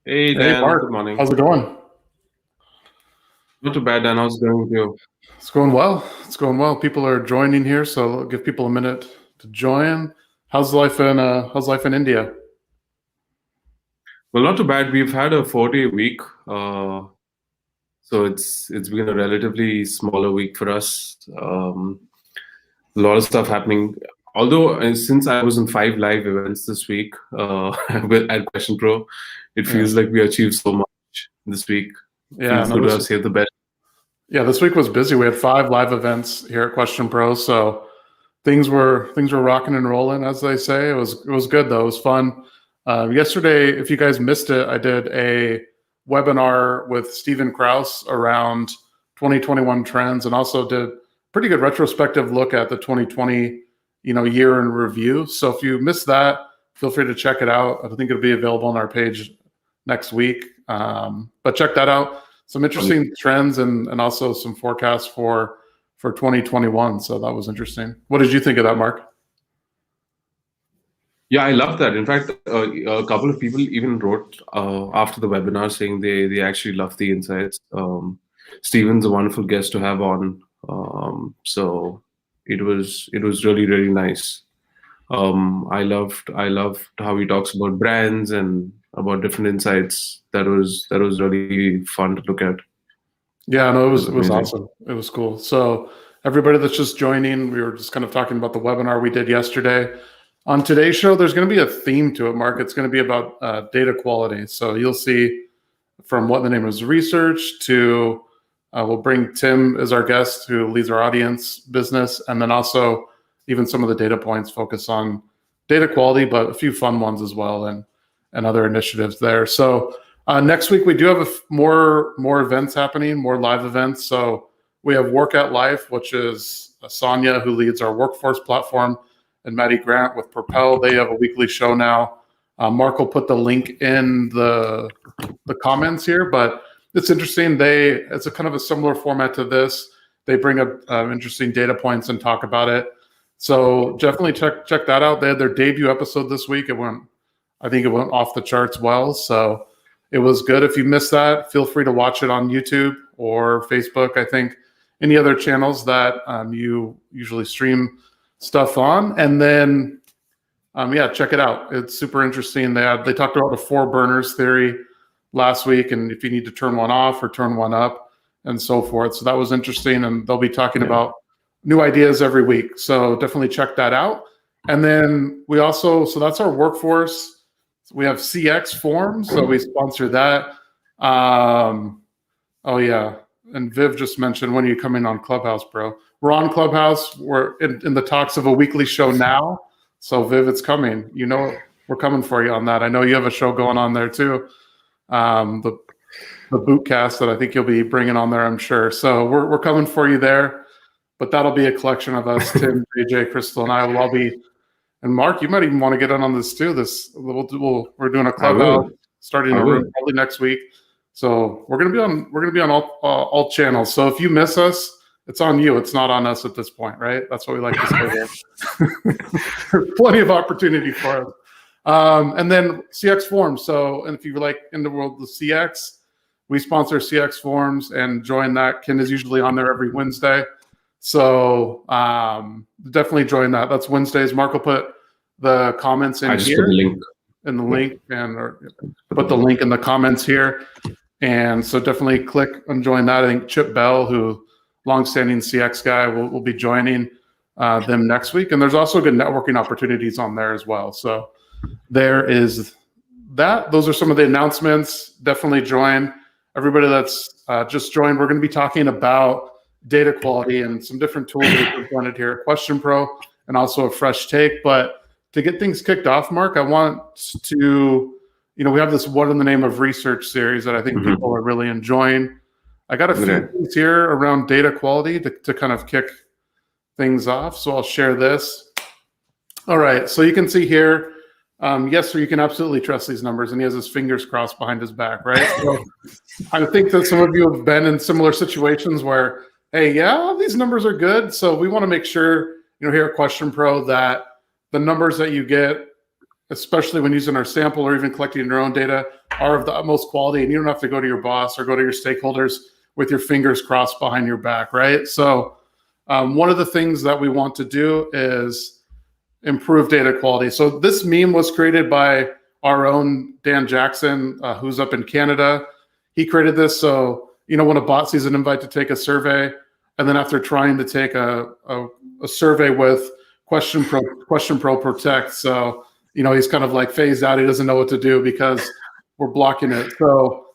Hey Hey, Dan, Mark. good morning. How's it going? Not too bad, Dan. How's it going with you? It's going well. It's going well. People are joining here, so I'll give people a minute to join. How's life in India? Well, not too bad. We've had a 4-day week, uh, so it's been a relatively smaller week for us. A lot of stuff happening. Although since I was in 5 live events this week at QuestionPro, it Yeah. feels like we achieved so much this week. Yeah, Feels no, good to have saved the best. this week was busy. We had 5 live events here at Question Pro, so things were rocking and rolling, as they say. It was good though. It was fun. Yesterday, if you guys missed it, I did a webinar with Stephen Krause around 2021 trends, and also did pretty good retrospective look at the 2020 year in review. So if you missed that, feel free to check it out. I think it'll be available on our page next week. But check that out. Some interesting trends and also some forecasts for 2021. So that was interesting. What did you think of that, Mark? Yeah, I love that. In fact, a couple of people even wrote after the webinar saying they actually love the insights. Steven's a wonderful guest to have on, so it was really nice. I loved how he talks about brands and about different insights. That was really fun to look at. Yeah, no, it was Amazing. awesome. It was cool. So everybody that's just joining, we were just kind of talking about the webinar we did yesterday. On today's show, there's going to be a theme to it, Mark. It's going to be about data quality. So you'll see from what the name is research to we'll bring Tim as our guest who leads our audience business, and then also even some of the data points focus on data quality, but a few fun ones as well, and other initiatives there. So next week we do have more events happening, more live events. So we have Work at Life, which is Sonia, who leads our workforce platform, and Maddie Grant with Propel. They have a weekly show now. Mark will put the link in the comments here, but it's interesting. It's a kind of a similar format to this. They bring up interesting data points and talk about it. So definitely check that out. They had their debut episode this week. I think it went off the charts well. So it was good. If you missed that, feel free to watch it on YouTube or Facebook. I think any other channels that you usually stream stuff on, and then check it out. It's super interesting. They talked about the 4 burners theory last week, and if you need to turn one off or turn one up and so forth. So that was interesting, and they'll be talking about new ideas every week. So definitely check that out. And then so that's our workforce. We have CX forms, so we sponsor that. Oh yeah, and Viv just mentioned, when are you coming on Clubhouse, bro? We're on Clubhouse. We're in the talks of a weekly show now. So Viv, it's coming. We're coming for you on that. I know you have a show going on there too. The Bootcast that I think you'll be bringing on there, I'm sure. So we're coming for you there. But that'll be a collection of us, Tim, JJ, Crystal, and I will all be. And Mark, you might even want to get in on this too. We're doing a Clubhouse starting a room probably next week. So we're gonna be on all channels. So if you miss us, it's on you. It's not on us at this point, right? That's what we like to say there. There's plenty of opportunity for us. And then CX forms. So, and if you like in the world of CX, we sponsor CX forms and join that. Ken is usually on there every Wednesday. So definitely join that. That's Wednesdays. Mark will put the comments in here. Put the link. In the link, or put the link in the comments here. And so definitely click and join that. I think Chip Bell, who longstanding CX guy, will be joining them next week. And there's also good networking opportunities on there as well. So there is that. Those are some of the announcements. Definitely join. Everybody that's just joined, we're going to be talking about data quality and some different tools that we presented here at QuestionPro, and also a fresh take. But to get things kicked off, Mark, I want to, we have this What in the Name of Research series that I think people are really enjoying. I got a few things here around data quality to kind of kick things off. So I'll share this. All right. So you can see here, yes, sir, you can absolutely trust these numbers. And he has his fingers crossed behind his back, right? So I think that some of you have been in similar situations where, hey, yeah, these numbers are good. So we want to make sure, here at QuestionPro, that the numbers that you get especially when using our sample or even collecting your own data, are of the utmost quality, and you don't have to go to your boss or go to your stakeholders with your fingers crossed behind your back, right? So one of the things that we want to do is improve data quality. So this meme was created by our own Dan Jackson, who's up in Canada. He created this. So, when a bot sees an invite to take a survey, and then after trying to take a survey with QuestionPro Protect, so, he's kind of like phased out. He doesn't know what to do because we're blocking it. So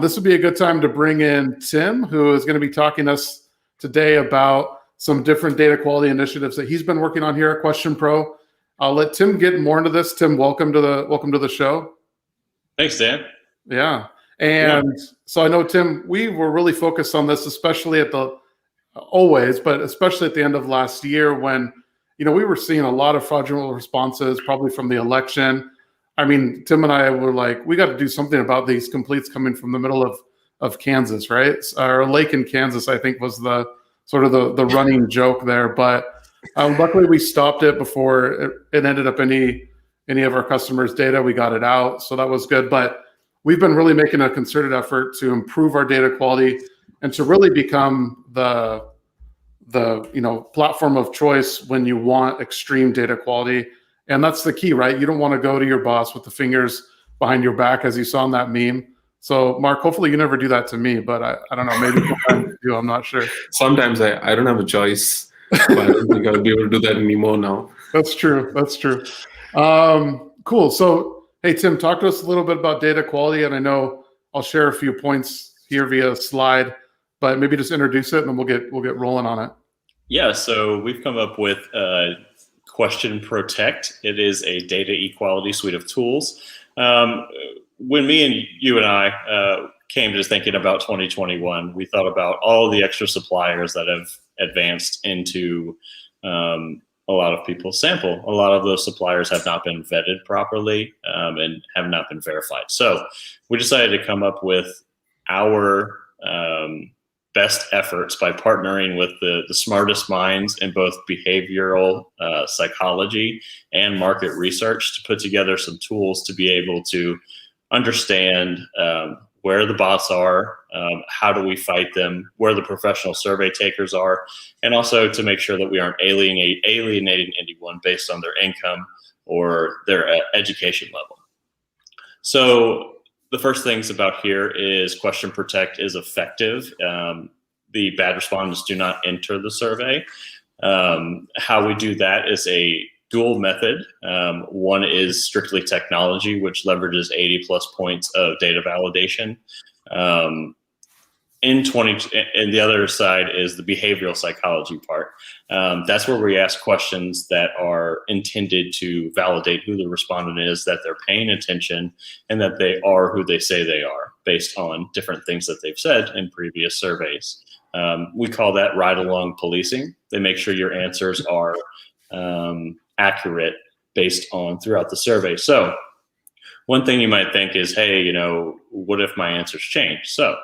this would be a good time to bring in Tim, who is going to be talking to us today about some different data quality initiatives that he's been working on here at QuestionPro. I'll let Tim get more into this. Tim, welcome to the show. Thanks, Dan. Yeah. And so I know, Tim, we were really focused on this, especially but especially at the end of last year when, we were seeing a lot of fraudulent responses, probably from the election. I mean, Tim and I were like, we got to do something about these completes coming from the middle of Kansas, right? Or a lake in Kansas, I think, was the sort of the running joke there. But luckily we stopped it before it ended up any of our customers' data. We got it out, so that was good. But we've been really making a concerted effort to improve our data quality and to really become the platform of choice when you want extreme data quality. And that's the key, right? You don't want to go to your boss with the fingers behind your back, as you saw in that meme. So, Mark, hopefully you never do that to me, but I don't know, maybe sometimes you do, I'm not sure. Sometimes I don't have a choice, but I don't think I'll be able to do that anymore now. That's true. Cool. So, hey, Tim, talk to us a little bit about data quality. And I know I'll share a few points here via slide, but maybe just introduce it and then we'll get rolling on it. Yeah, so we've come up with Question Protect. It is a data equality suite of tools. When you and I came to thinking about 2021, we thought about all the extra suppliers that have advanced into a lot of people's sample. A lot of those suppliers have not been vetted properly and have not been verified. So we decided to come up with our best efforts by partnering with the smartest minds in both behavioral psychology and market research to put together some tools to be able to understand where the bots are, how do we fight them, where the professional survey takers are, and also to make sure that we aren't alienating anyone based on their income or their education level. So the first things about here is Question Protect is effective. The bad respondents do not enter the survey. How we do that is a dual method. One is strictly technology, which leverages 80 plus points of data validation. And the other side is the behavioral psychology part. That's where we ask questions that are intended to validate who the respondent is, that they're paying attention, and that they are who they say they are based on different things that they've said in previous surveys. We call that ride-along policing. They make sure your answers are accurate based on throughout the survey. So one thing you might think is, hey, what if my answers change? So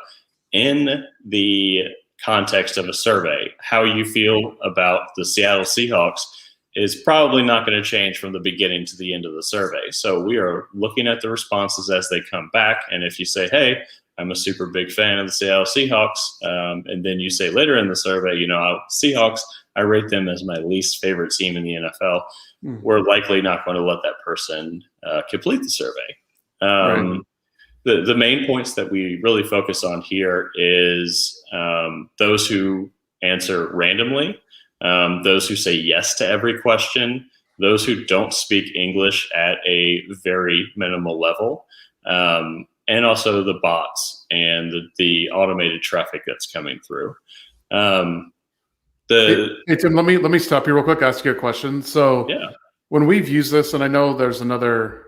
in the context of a survey, how you feel about the Seattle Seahawks is probably not going to change from the beginning to the end of the survey. So we are looking at the responses as they come back. And if you say, hey, I'm a super big fan of the Seattle Seahawks, and then you say later in the survey, Seahawks, I rate them as my least favorite team in the NFL, we're likely not going to let that person complete the survey. Right. The main points that we really focus on here is those who answer randomly, those who say yes to every question, those who don't speak English at a very minimal level, and also the bots and the automated traffic that's coming through. Hey, Tim, let me stop you real quick, ask you a question. So when we've used this, and I know there's another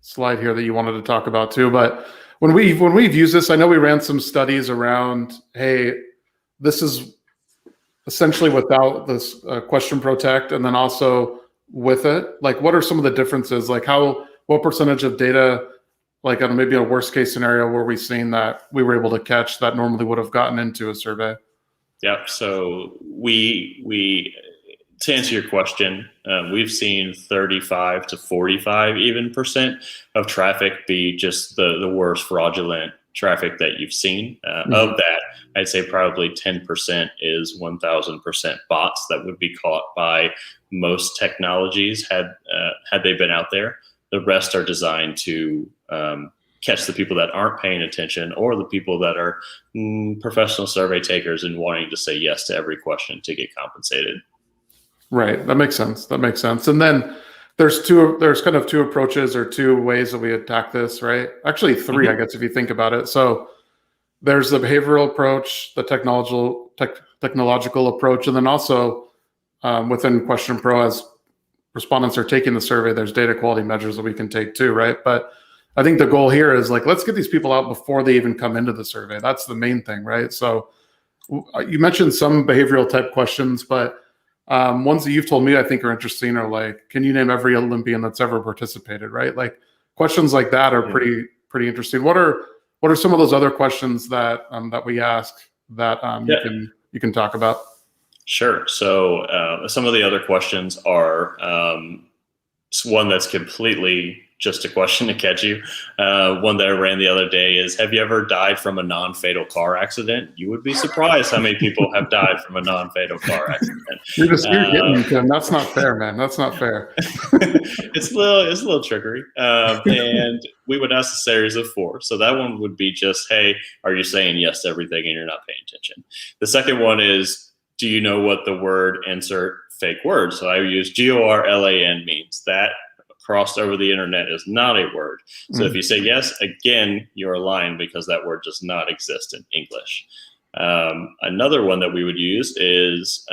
slide here that you wanted to talk about too, but when we've used this, I know we ran some studies around, hey, this is essentially without this Question Protect, and then also with it. Like, what are some of the differences? Like, what percentage of data, like on maybe a worst case scenario, were we seeing that we were able to catch that normally would have gotten into a survey? Yep. So we to answer your question, we've seen 35 to 45 even % of traffic be just the worst fraudulent traffic that you've seen. Of that, I'd say probably 10% is 1,000% bots that would be caught by most technologies had they been out there. The rest are designed to catch the people that aren't paying attention, or the people that are professional survey takers and wanting to say yes to every question to get compensated. Right. That makes sense. And then there's kind of two approaches or two ways that we attack this, right? Actually, three, I guess, if you think about it. So there's the behavioral approach, the technological approach, and then also within QuestionPro, as respondents are taking the survey, there's data quality measures that we can take too, right? But I think the goal here is like, let's get these people out before they even come into the survey. That's the main thing, right? So you mentioned some behavioral type questions, but ones that you've told me I think are interesting are like, can you name every Olympian that's ever participated, right? Like questions like that are pretty interesting. What are some of those other questions that that we ask that you can talk about? Sure. So some of the other questions are one that's completely just a question to catch you. One that I ran the other day is, have you ever died from a non-fatal car accident? You would be surprised how many people have died from a non-fatal car accident. You're getting me, Tim. That's not fair, man. That's not fair. It's a little trickery. And we would ask a series of 4. So that one would be just, hey, are you saying yes to everything and you're not paying attention? The second one is, do you know what the word insert fake word? So I use GORLAN means. That crossed over the internet is not a word. So if you say yes, again, you're lying because that word does not exist in English. Another one that we would use is,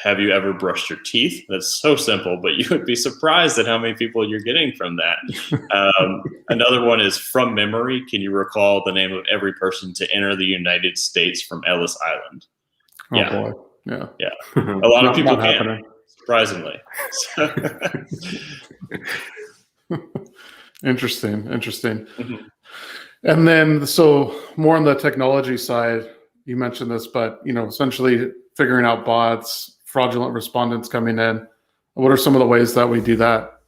have you ever brushed your teeth? That's so simple, but you would be surprised at how many people you're getting from that. Another one is, from memory, can you recall the name of every person to enter the United States from Ellis Island? Oh boy. Yeah. A lot of people can't, surprisingly. Interesting. And then, so more on the technology side, you mentioned this, but essentially figuring out bots, fraudulent respondents coming in. What are some of the ways that we do that?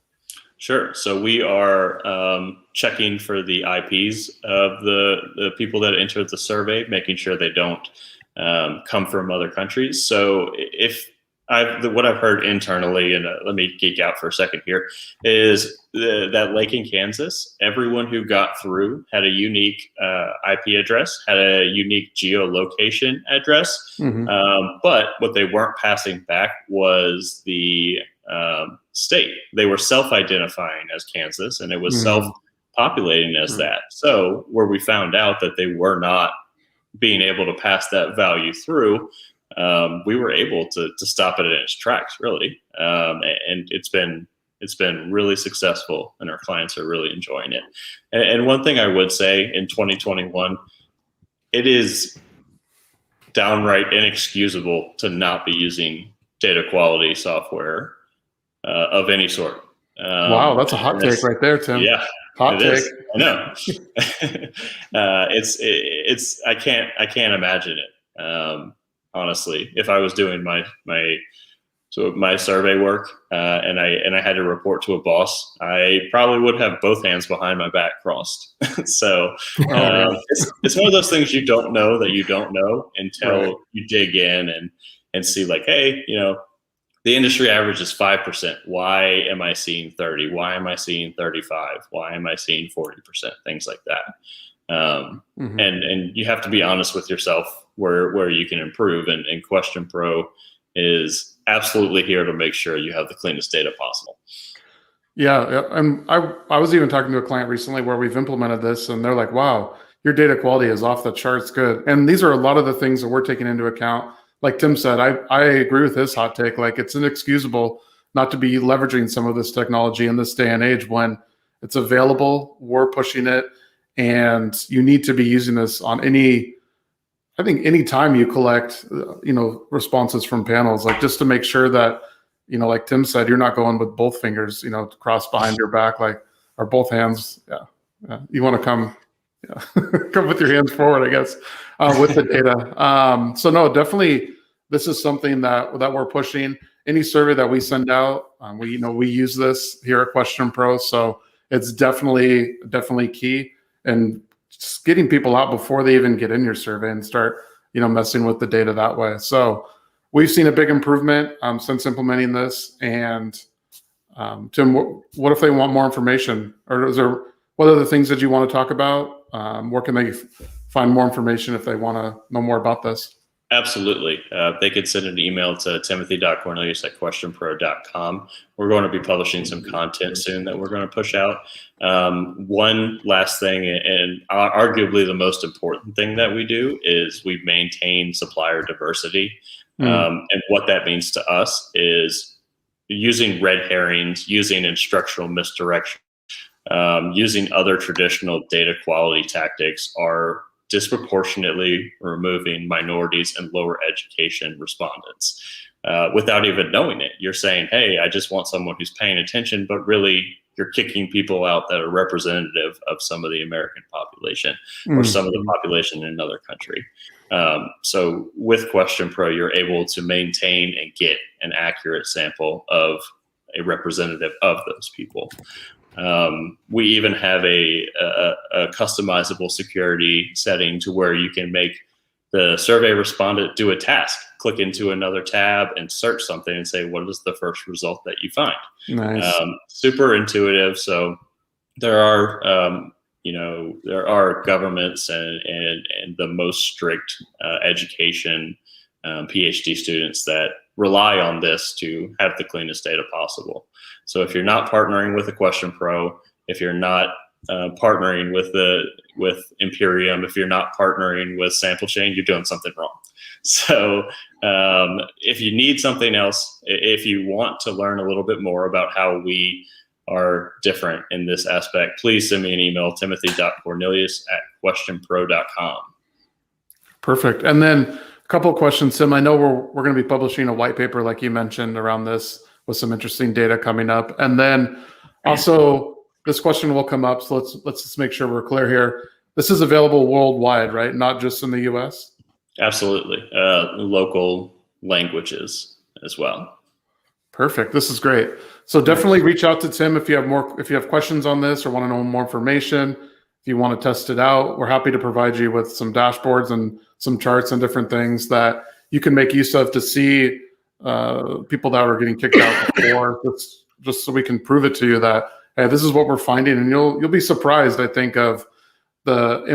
Sure. So we are checking for the IPs of the people that entered the survey, making sure they don't come from other countries. So what I've heard internally, and let me geek out for a second here, is that lake in Kansas, everyone who got through had a unique IP address, had a unique geolocation address, but what they weren't passing back was the state. They were self-identifying as Kansas, and it was self-populating as that. So where we found out that they were not being able to pass that value through, we were able to stop it in its tracks, really. And it's been really successful, and our clients are really enjoying it. And one thing I would say in 2021, it is downright inexcusable to not be using data quality software of any sort. Wow, that's a hot take right there, Tim. Yeah, hot take. Is. I know. I can't imagine it. Honestly, if I was doing my survey work and I had to report to a boss, I probably would have both hands behind my back crossed. So it's one of those things you don't know that you don't know until you dig in and see, like, hey, the industry average is 5%. Why am I seeing 30? Why am I seeing 35? Why am I seeing 40%? Things like that. And you have to be honest with yourself where you can improve. And QuestionPro is absolutely here to make sure you have the cleanest data possible. Yeah. And I was even talking to a client recently where we've implemented this, and they're like, wow, your data quality is off the charts good. And these are a lot of the things that we're taking into account. Like Tim said, I agree with his hot take. Like, it's inexcusable not to be leveraging some of this technology in this day and age when it's available. We're pushing it, and you need to be using this on any time you collect, responses from panels, like, just to make sure that, like Tim said, you're not going with both fingers, crossed behind your back, like, or both hands. Yeah. You want to come with your hands forward, I guess, with the data. So no, definitely this is something that we're pushing. Any survey that we send out, we use this here at QuestionPro, so it's definitely key. And just getting people out before they even get in your survey and start, messing with the data that way. So we've seen a big improvement since implementing this. And Tim, what if they want more information, or what other things did you want to talk about? Where can they find more information if they want to know more about this? Absolutely. They could send an email to timothy.cornelius@questionpro.com. We're going to be publishing some content soon that we're going to push out. One last thing, and arguably the most important thing that we do, is we maintain supplier diversity. And what that means to us is using red herrings, using instructional misdirection, using other traditional data quality tactics are disproportionately removing minorities and lower education respondents without even knowing it. You're saying, hey, I just want someone who's paying attention, but really you're kicking people out that are representative of some of the American population or some of the population in another country. So with QuestionPro, you're able to maintain and get an accurate sample of a representative of those people. We even have a customizable security setting to where you can make the survey respondent do a task, click into another tab and search something and say, what is the first result that you find? Nice. Super intuitive. So there are, there are governments and the most strict education PhD students that rely on this to have the cleanest data possible. So if you're not partnering with a QuestionPro, if you're not partnering with Imperium, if you're not partnering with Sample Chain, you're doing something wrong. So if you need something else, if you want to learn a little bit more about how we are different in this aspect, please send me an email, timothy.cornelius@questionpro.com. Perfect. And then a couple of questions, Tim. I know we're going to be publishing a white paper, like you mentioned, around this with some interesting data coming up. And then also this question will come up. So let's just make sure we're clear here. This is available worldwide, right? Not just in the US? Absolutely. Local languages as well. Perfect. This is great. So definitely reach out to Tim if you have questions on this or want to know more information. If you want to test it out, we're happy to provide you with some dashboards and some charts and different things that you can make use of to see people that are getting kicked out before, just so we can prove it to you that, hey, this is what we're finding. And you'll be surprised, I think, of the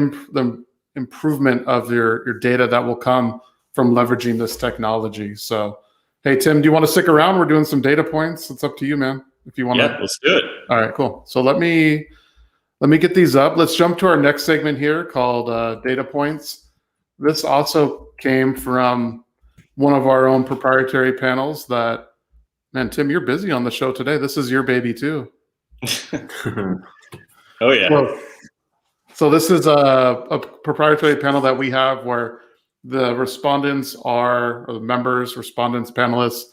improvement of your data that will come from leveraging this technology. So, hey, Tim, do you want to stick around? We're doing some data points. It's up to you, man. If you want to. Yeah, let's do it. All right, cool. So let me get these up. Let's jump to our next segment here called data points. This also came from one of our own proprietary panels that, man, Tim, you're busy on the show today. This is your baby too. Oh yeah. So this is a proprietary panel that we have where the respondents or the members, respondents, panelists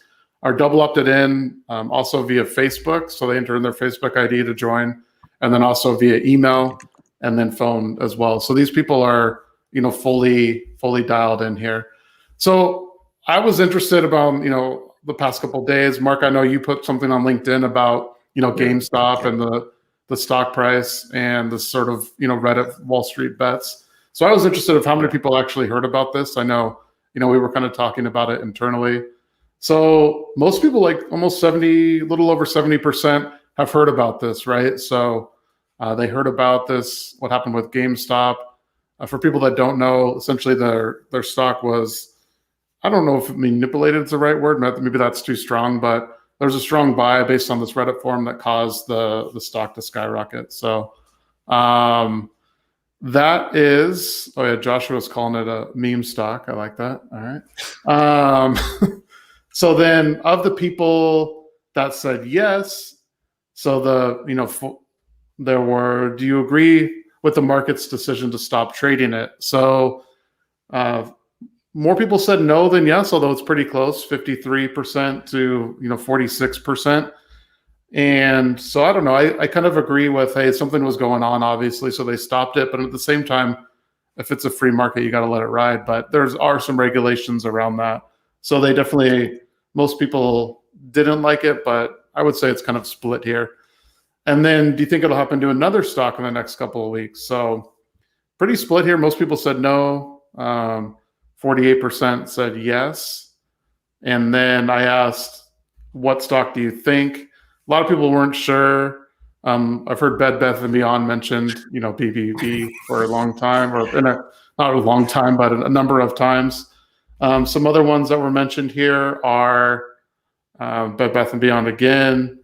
are double opted in, also via Facebook. So they enter in their Facebook ID to join, and then also via email and then phone as well. So these people are, fully dialed in here. So I was interested about, the past couple of days. Mark, I know you put something on LinkedIn about, GameStop and the stock price and the sort of, Reddit Wall Street bets. So I was interested of how many people actually heard about this. I know, we were kind of talking about it internally. So most people, like almost 70, a little over 70% have heard about this, right? So they heard about this, what happened with GameStop. For people that don't know, essentially their stock was, I don't know if manipulated is the right word. Maybe that's too strong, but there's a strong buy based on this Reddit forum that caused the stock to skyrocket. So that is, oh yeah, Joshua's calling it a meme stock. I like that. All right. So then of the people that said yes, so there were, do you agree with the market's decision to stop trading it? So more people said no than yes, although it's pretty close, 53% to 46%. And so I don't know. I kind of agree with, hey, something was going on, obviously, so they stopped it. But at the same time, if it's a free market, you got to let it ride. But there are some regulations around that. So they definitely, most people didn't like it, but I would say it's kind of split here. And then do you think it'll happen to another stock in the next couple of weeks? So pretty split here. Most people said no. 48% said yes. And then I asked, what stock do you think? A lot of people weren't sure. I've heard Bed Bath & Beyond mentioned, BBB for a long time, or not a long time, but a number of times. Some other ones that were mentioned here are Bed Bath & Beyond again,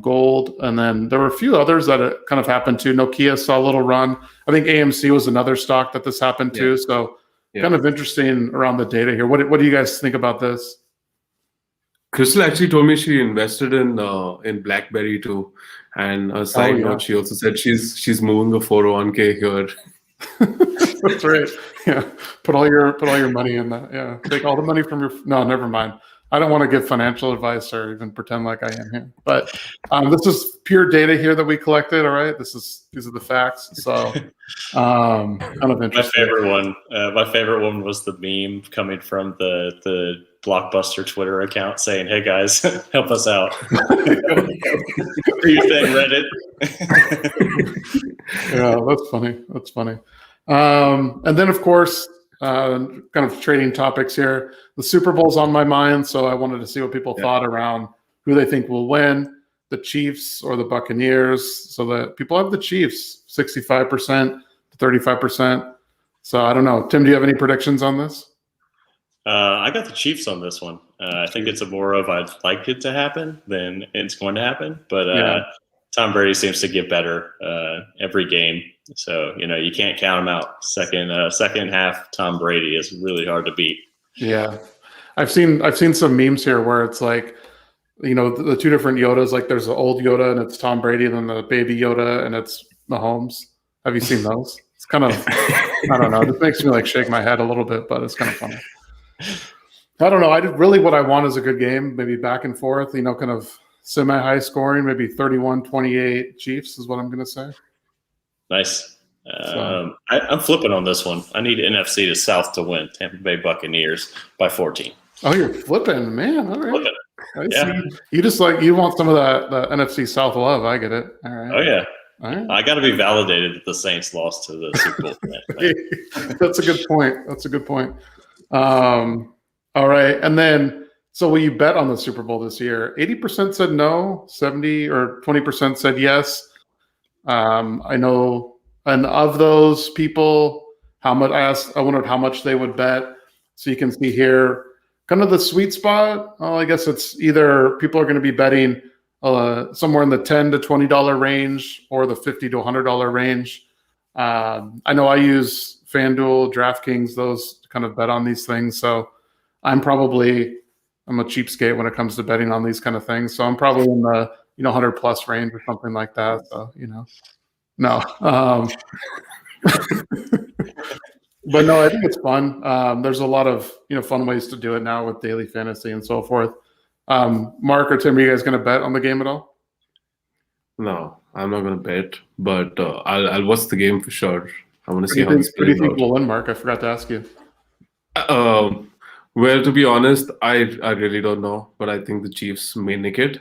Gold, and then there were a few others that it kind of happened to. Nokia saw a little run. I think AMC was another stock that this happened to. So kind of interesting around the data here. What do you guys think about this? Crystal actually told me she invested in BlackBerry too, and a side note, she also said she's moving a 401k here. That's right. Yeah, put all your money in that. Yeah, take all the money from your. No, never mind. I don't want to give financial advice or even pretend like I am here. But this is pure data here that we collected. All right, these are the facts. So kind of interesting. My favorite one was the meme coming from the Blockbuster Twitter account saying, "Hey guys, help us out." Do you think Reddit? Yeah, that's funny. And then of course, kind of trading topics here. The Super Bowl's on my mind, so I wanted to see what people thought around who they think will win, the Chiefs or the Buccaneers. So that people have the Chiefs 65% to 35%. So I don't know. Tim, do you have any predictions on this? I got the Chiefs on this one. I think it's more of I'd like it to happen than it's going to happen. But Tom Brady seems to get better every game. So, you can't count him out. Second half, Tom Brady is really hard to beat. Yeah. I've seen some memes here where it's like, the two different Yodas, like there's the old Yoda and it's Tom Brady, and then the baby Yoda and it's Mahomes. Have you seen those? It's kind of, I don't know. It just makes me like shake my head a little bit, but it's kind of funny. I don't know. What I want is a good game, maybe back and forth, kind of semi-high scoring, maybe 31-28 Chiefs is what I'm going to say. Nice. I'm flipping on this one. I need NFC to South to win. Tampa Bay Buccaneers by 14. Oh, you're flipping, man. All right. Flipping. I see. You just you want some of the NFC South love. I get it. All right. Oh yeah. All right. I got to be validated that the Saints lost to the Super Bowl. That's a good point. All right. And then, so will you bet on the Super Bowl this year? 80% said no, 70 or 20% said yes. I know, and of those people, I wondered how much they would bet. So you can see here, kind of the sweet spot. Well, I guess it's either people are going to be betting somewhere in the $10 to $20 range or the $50 to $100 range. I know I use FanDuel, DraftKings, those to kind of bet on these things. So I'm a cheapskate when it comes to betting on these kind of things. So I'm probably in the 100 plus range or something like that. So no. But no, I think it's fun. There's a lot of fun ways to do it now with daily fantasy and so forth. Mark or Tim, are you guys going to bet on the game at all? No, I'm not going to bet, but I'll watch the game for sure. I want to see how this plays out. Who do you think out. will win, Mark? I forgot to ask you. Well, to be honest, I really don't know, but I think the Chiefs may nick it.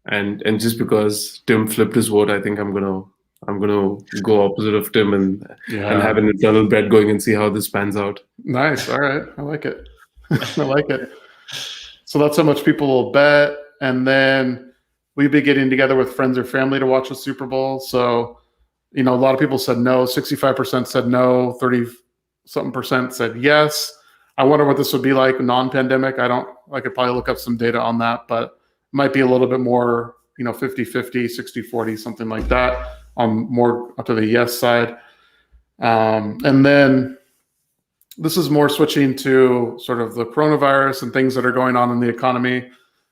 And just because Tim flipped his vote, I think I'm gonna go opposite of Tim and have an internal bet going and see how this pans out. Nice. All right, I like it. I like it. So that's how much people will bet, and then we'd be getting together with friends or family to watch the Super Bowl. So, a lot of people said no. 65% said no. 30-something% said yes. I wonder what this would be like non-pandemic. I could probably look up some data on that, but it might be a little bit more, 50-50, 60-40, something like that. More up to the yes side. And then this is more switching to sort of the coronavirus and things that are going on in the economy.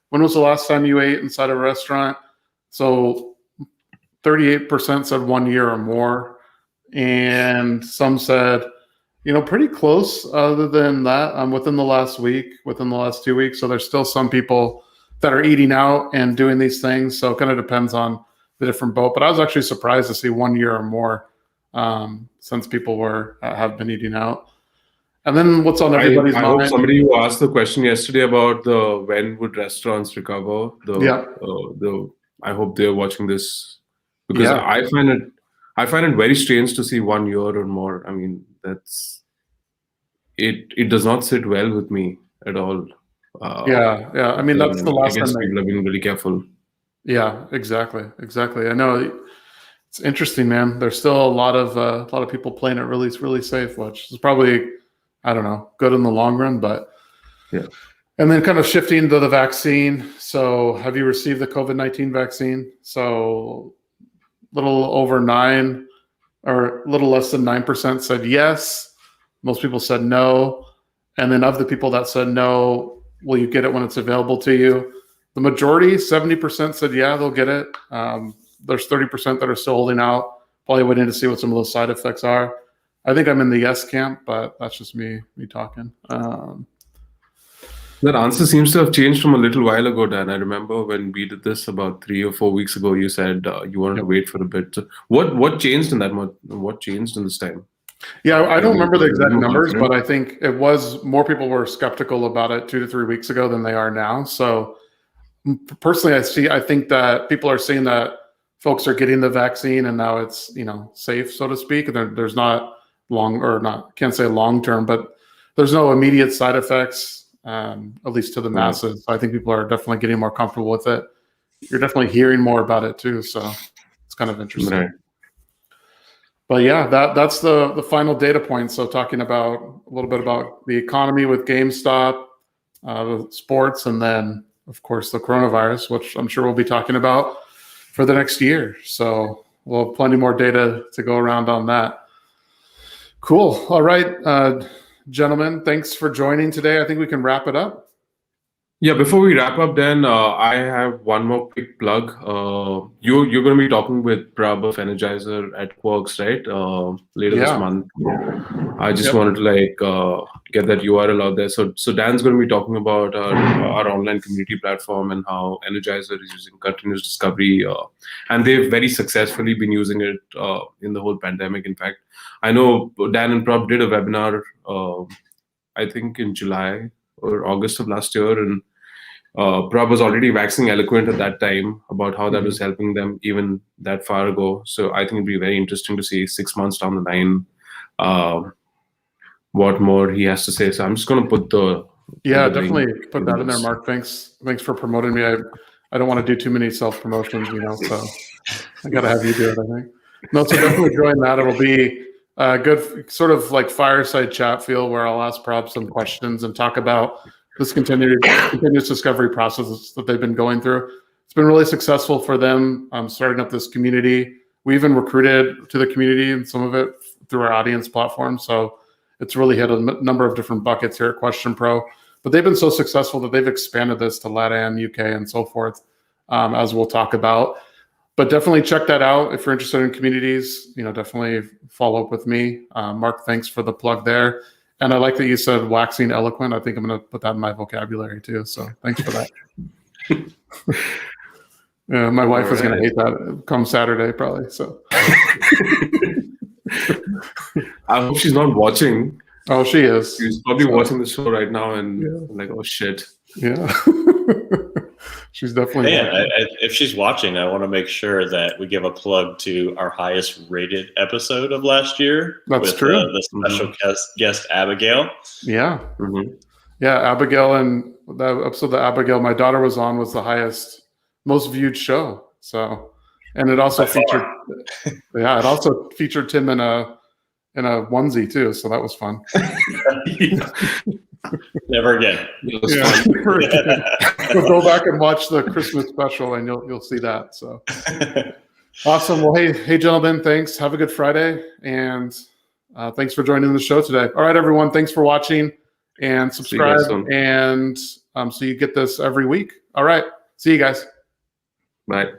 When was the last time you ate inside of a restaurant? So 38% said 1 year or more. And some said, pretty close other than that, within the last week, within the last 2 weeks. So there's still some people that are eating out and doing these things. So it kind of depends on the different boat. But I was actually surprised to see 1 year or more since people have been eating out. And then what's on everybody's I mind? hope somebody who asked the question yesterday about when would restaurants recover. I hope they're watching this, because I find it very strange to see 1 year or more. I mean, it does not sit well with me at all. I mean, that's the last I guess time people have been really careful. Yeah, exactly. I know it's interesting, man. There's still a lot of people playing it really, really safe, which is probably, I don't know, good in the long run, but yeah. And then kind of shifting to the vaccine. So have you received the COVID-19 vaccine? So little over 9 or a little less than 9% said yes. Most people said no. And then of the people that said no, will you get it when it's available to you? The majority, 70% said yeah, they'll get it. There's 30% that are still holding out, probably waiting to see what some of those side effects are. I think I'm in the yes camp, but that's just me talking. That answer seems to have changed from a little while ago, Dan. I remember when we did this about 3 or 4 weeks ago, you said you wanted to wait for a bit. So what changed in that? What changed in this time? Yeah, I don't remember the exact numbers, but I think it was more people were skeptical about it 2 to 3 weeks ago than they are now. So personally, I think that people are seeing that folks are getting the vaccine and now it's, safe, so to speak. There's not can't say long term, but there's no immediate side effects. At least to the masses. I think people are definitely getting more comfortable with it. You're definitely hearing more about it too, so it's kind of interesting. Right. But yeah, that's the final data point. So talking about a little bit about the economy with GameStop, sports, and then of course the coronavirus, which I'm sure we'll be talking about for the next year. So we'll have plenty more data to go around on that. Cool. All right. Gentlemen, thanks for joining today. I think we can wrap it up. Yeah, before we wrap up, Dan, I have one more quick plug. You're going to be talking with Prab of Energizer at Quarks, right? Later this month. I just wanted to get that URL out there. So Dan's going to be talking about our online community platform and how Energizer is using continuous discovery, and they've very successfully been using it in the whole pandemic. In fact, I know Dan and Prab did a webinar, I think in July or August of last year, and Prab was already waxing eloquent at that time about how that was helping them even that far ago. So I think it'd be very interesting to see 6 months down the line what more he has to say. So I'm just going to put definitely put that in there, Mark. Thanks for promoting me. I don't want to do too many self promotions, so I got to have you do it, I think. No, so definitely join that. It'll be a good sort of like fireside chat feel where I'll ask Prab some questions and talk about this continuous discovery process that they've been going through. It's been really successful for them starting up this community. We even recruited to the community and some of it through our audience platform. So it's really hit a number of different buckets here at QuestionPro. But they've been so successful that they've expanded this to LATAM, UK, and so forth, as we'll talk about. But definitely check that out if you're interested in communities. Definitely follow up with me. Mark, thanks for the plug there. And I like that you said waxing eloquent. I think I'm going to put that in my vocabulary too. So thanks for that. Yeah, my wife is going to hate that come Saturday probably. So I hope she's not watching. Oh, she is. She's probably watching the show right now and like, oh shit. Yeah. She's definitely. If she's watching, I want to make sure that we give a plug to our highest rated episode of last year. That's with, true. The special guest Abigail. Yeah. Yeah, Abigail, and the episode that Abigail, my daughter, was on was the highest, most viewed show. So, and it also featured. It also featured Tim in a onesie too. So that was fun. Never again. Never again. We'll go back and watch the Christmas special, and you'll see that. So awesome. Well, hey, gentlemen, thanks. Have a good Friday, and thanks for joining the show today. All right, everyone, thanks for watching, and subscribe, and so you get this every week. All right, see you guys. Bye.